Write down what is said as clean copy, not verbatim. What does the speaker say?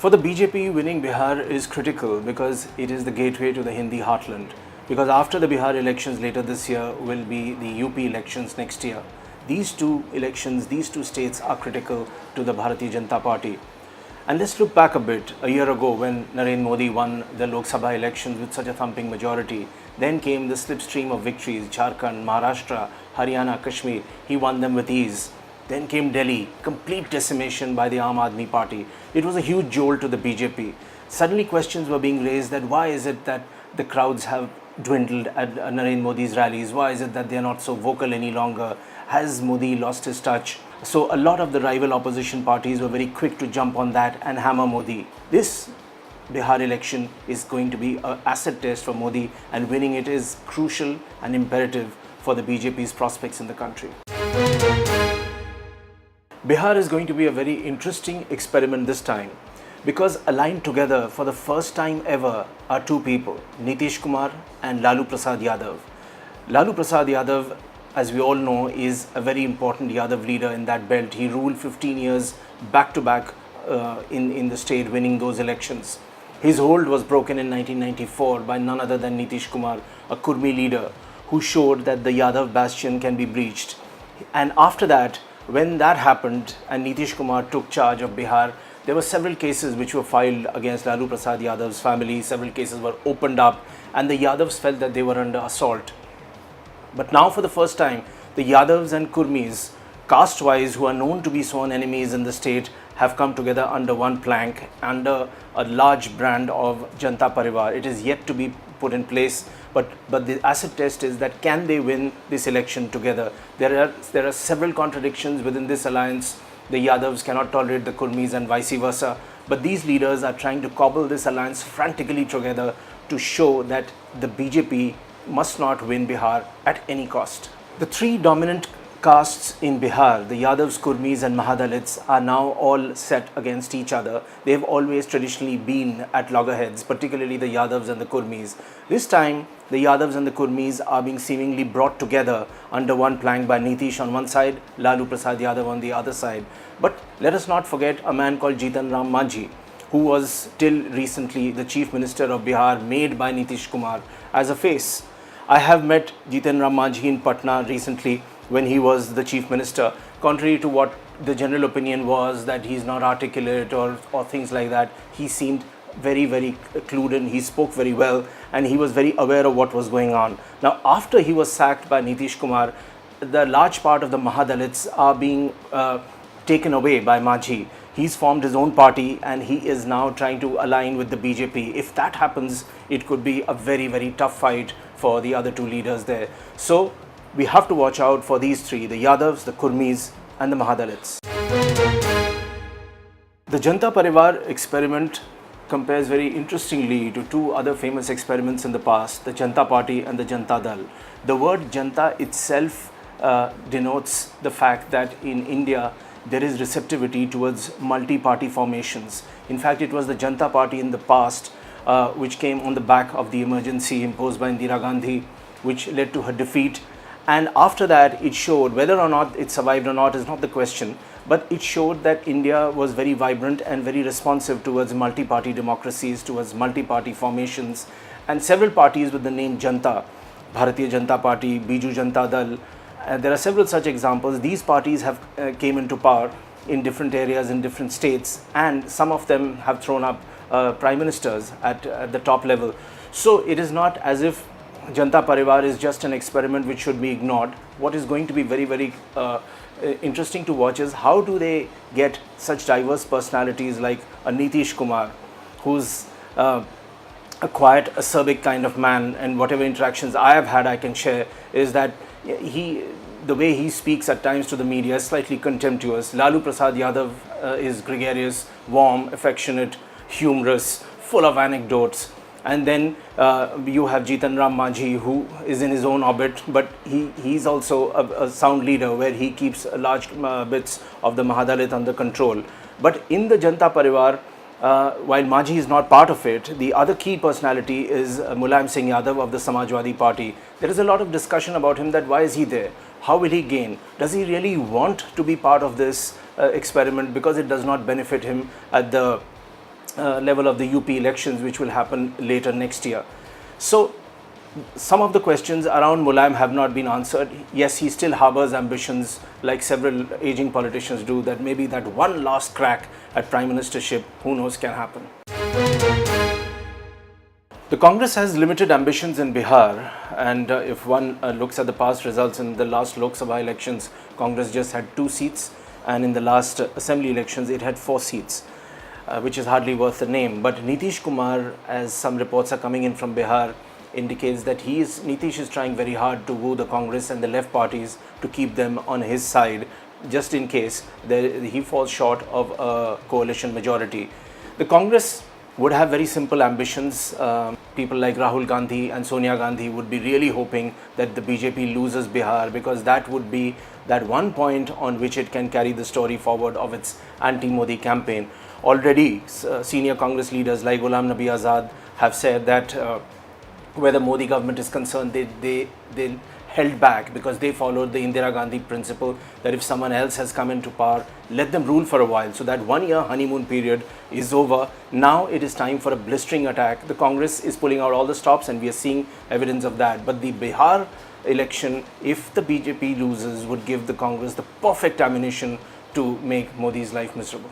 For the BJP, winning Bihar is critical because it is the gateway to the Hindi heartland. Because after the Bihar elections later this year will be the UP elections next year. These two elections, these two states are critical to the Bharatiya Janata Party. And let's look back a bit. A year ago when Narendra Modi won the Lok Sabha elections with such a thumping majority, then came the slipstream of victories, Jharkhand, Maharashtra, Haryana, Kashmir. He won them with ease. Then came Delhi, complete decimation by the Aam Aadmi Party. It was a huge jolt to the BJP. Suddenly questions were being raised that why is it that the crowds have dwindled at Narendra Modi's rallies? Why is it that they are not so vocal any longer? Has Modi lost his touch? So a lot of the rival opposition parties were very quick to jump on that and hammer Modi. This Bihar election is going to be an acid test for Modi, and winning it is crucial and imperative for the BJP's prospects in the country. Bihar is going to be a very interesting experiment this time because aligned together for the first time ever are two people, Nitish Kumar and Lalu Prasad Yadav. Lalu Prasad Yadav, as we all know, is a very important Yadav leader in that belt. He ruled 15 years back to back in the state, winning those elections. His hold was broken in 1994 by none other than Nitish Kumar, a Kurmi leader who showed that the Yadav bastion can be breached. And after that, when that happened and Nitish Kumar took charge of Bihar, there were several cases which were filed against Lalu Prasad Yadav's family. Several cases were opened up and the Yadavs felt that they were under assault. But now for the first time, the Yadavs and Kurmis, caste-wise, who are known to be sworn enemies in the state, have come together under one plank, under a large brand of Janata Parivar. It is yet to be put in place, but the acid test is that can they win this election together? There are several contradictions within this alliance. The Yadavs cannot tolerate the Kurmis and vice versa, but these leaders are trying to cobble this alliance frantically together to show that the BJP must not win Bihar at any cost. The three dominant castes in Bihar, the Yadavs, Kurmis and Mahadalits, are now all set against each other. They have always traditionally been at loggerheads, particularly the Yadavs and the Kurmis. This time, the Yadavs and the Kurmis are being seemingly brought together under one plank by Nitish on one side, Lalu Prasad Yadav on the other side. But let us not forget a man called Jitan Ram Manjhi, who was till recently the Chief Minister of Bihar, made by Nitish Kumar as a face. I have met Jitan Ram Manjhi in Patna recently when he was the Chief Minister. Contrary to what the general opinion was, that he's not articulate or things like that, he seemed very, very clued in. He spoke very well and he was very aware of what was going on. Now, after he was sacked by Nitish Kumar, the large part of the Mahadalits are being taken away by Manjhi. He's formed his own party and he is now trying to align with the BJP. If that happens, it could be a very, very tough fight for the other two leaders there. So we have to watch out for these three, the Yadavs, the Kurmis and the Mahadalits. The Janata Parivar experiment compares very interestingly to two other famous experiments in the past, the Janata Party and the Janata Dal. The word Janta itself denotes the fact that in India there is receptivity towards multi-party formations. In fact, it was the Janata Party in the past which came on the back of the emergency imposed by Indira Gandhi, which led to her defeat. And after that, it showed, whether or not it survived or not is not the question, but it showed that India was very vibrant and very responsive towards multi-party democracies, towards multi-party formations. And several parties with the name Janta, Bharatiya Janata Party, Biju Janata Dal, there are several such examples. These parties have came into power in different areas, in different states, and some of them have thrown up prime ministers at the top level. So it is not as if Janata Parivar is just an experiment which should be ignored. What is going to be very, very interesting to watch is how do they get such diverse personalities like a Nitish Kumar, who's a quiet, acerbic kind of man, and whatever interactions I have had I can share is that the way he speaks at times to the media is slightly contemptuous. Lalu Prasad Yadav is gregarious, warm, affectionate, humorous, full of anecdotes. And then you have Jitan Ram Manjhi, who is in his own orbit, but he's also a sound leader where he keeps large bits of the Mahadalit under control. But in the Janata Parivar, while Manjhi is not part of it, the other key personality is Mulayam Singh Yadav of the Samajwadi Party. There is a lot of discussion about him, that why is he there? How will he gain? Does he really want to be part of this experiment because it does not benefit him at the level of the UP elections, which will happen later next year. So some of the questions around Mulayam have not been answered. Yes, he still harbors ambitions, like several aging politicians do, that maybe that one last crack at prime ministership, who knows, can happen. The Congress has limited ambitions in Bihar, and if one looks at the past results in the last Lok Sabha elections, Congress just had 2 seats, and in the last assembly elections it had 4 seats, which is hardly worth the name. But Nitish Kumar, as some reports are coming in from Bihar, indicates that Nitish is trying very hard to woo the Congress and the left parties to keep them on his side, just in case he falls short of a coalition majority. The Congress would have very simple ambitions. People like Rahul Gandhi and Sonia Gandhi would be really hoping that the BJP loses Bihar, because that would be that one point on which it can carry the story forward of its anti-Modi campaign. Already, senior Congress leaders like Ghulam Nabi Azad have said that where the Modi government is concerned, they held back because they followed the Indira Gandhi principle that if someone else has come into power, let them rule for a while. So that 1 year honeymoon period is over. Now it is time for a blistering attack. The Congress is pulling out all the stops, and we are seeing evidence of that. But the Bihar election, if the BJP loses, would give the Congress the perfect ammunition to make Modi's life miserable.